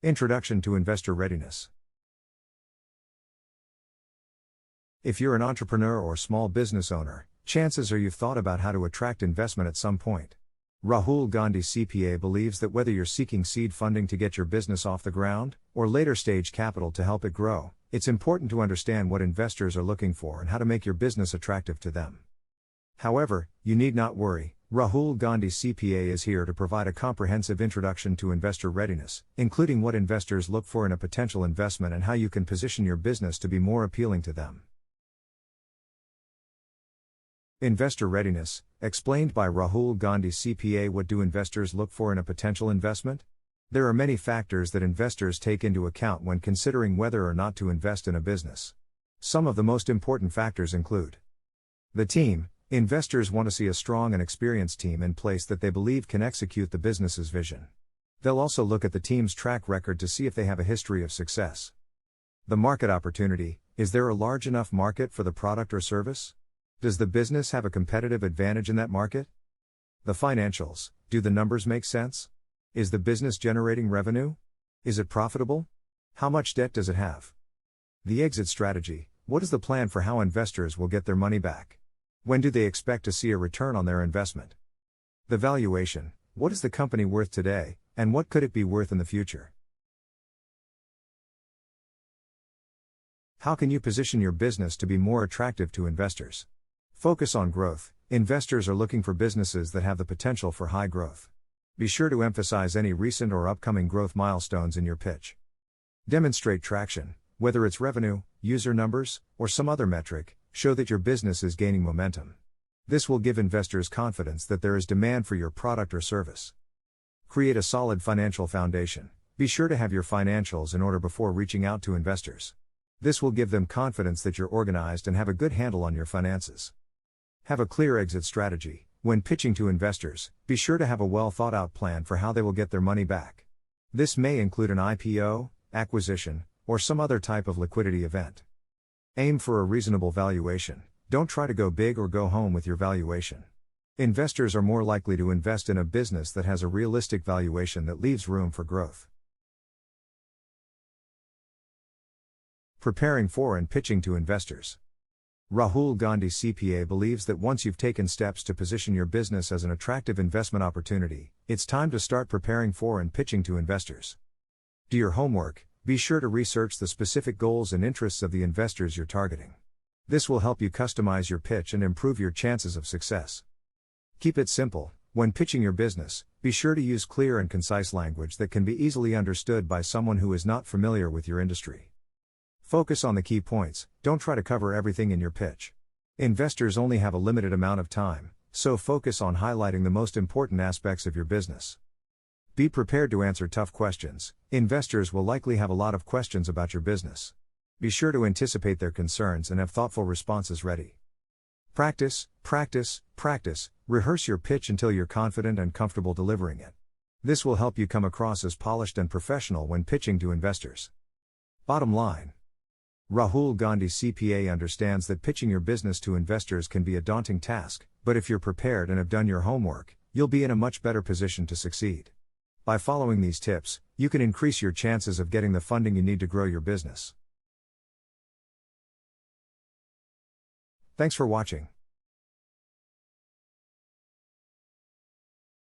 Introduction to Investor Readiness. If you're an entrepreneur or small business owner, chances are you've thought about how to attract investment at some point. Rahul Gandhi CPA believes that whether you're seeking seed funding to get your business off the ground, or later stage capital to help it grow, it's important to understand what investors are looking for and how to make your business attractive to them. However, you need not worry. Rahul Gandhi CPA is here to provide a comprehensive introduction to investor readiness, including what investors look for in a potential investment and how you can position your business to be more appealing to them. Investor Readiness, explained by Rahul Gandhi CPA. What do investors look for in a potential investment? There are many factors that investors take into account when considering whether or not to invest in a business. Some of the most important factors include the team. Investors want to see a strong and experienced team in place that they believe can execute the business's vision. They'll also look at the team's track record to see if they have a history of success. The market opportunity. Is there a large enough market for the product or service? Does the business have a competitive advantage in that market? The financials. Do the numbers make sense? Is the business generating revenue? Is it profitable? How much debt does it have? The exit strategy. What is the plan for how investors will get their money back? When do they expect to see a return on their investment? The valuation. What is the company worth today, and what could it be worth in the future? How can you position your business to be more attractive to investors? Focus on growth. Investors are looking for businesses that have the potential for high growth. Be sure to emphasize any recent or upcoming growth milestones in your pitch. Demonstrate traction. Whether it's revenue, user numbers, or some other metric, show that your business is gaining momentum. This will give investors confidence that there is demand for your product or service. Create a solid financial foundation. Be sure to have your financials in order before reaching out to investors. This will give them confidence that you're organized and have a good handle on your finances. Have a clear exit strategy. When pitching to investors, be sure to have a well thought out plan for how they will get their money back. This may include an IPO, acquisition, or some other type of liquidity event. Aim for a reasonable valuation. Don't try to go big or go home with your valuation. Investors are more likely to invest in a business that has a realistic valuation that leaves room for growth. Preparing for and pitching to investors. Rahul Gandhi CPA believes that once you've taken steps to position your business as an attractive investment opportunity, it's time to start preparing for and pitching to investors. Do your homework. Be sure to research the specific goals and interests of the investors you're targeting. This will help you customize your pitch and improve your chances of success. Keep it simple. When pitching your business, be sure to use clear and concise language that can be easily understood by someone who is not familiar with your industry. Focus on the key points. Don't try to cover everything in your pitch. Investors only have a limited amount of time, so focus on highlighting the most important aspects of your business. Be prepared to answer tough questions. Investors will likely have a lot of questions about your business. Be sure to anticipate their concerns and have thoughtful responses ready. Practice, practice, practice. Rehearse your pitch until you're confident and comfortable delivering it. This will help you come across as polished and professional when pitching to investors. Bottom line. Rahul Gandhi CPA understands that pitching your business to investors can be a daunting task, but if you're prepared and have done your homework, you'll be in a much better position to succeed. By following these tips, you can increase your chances of getting the funding you need to grow your business. Thanks for watching.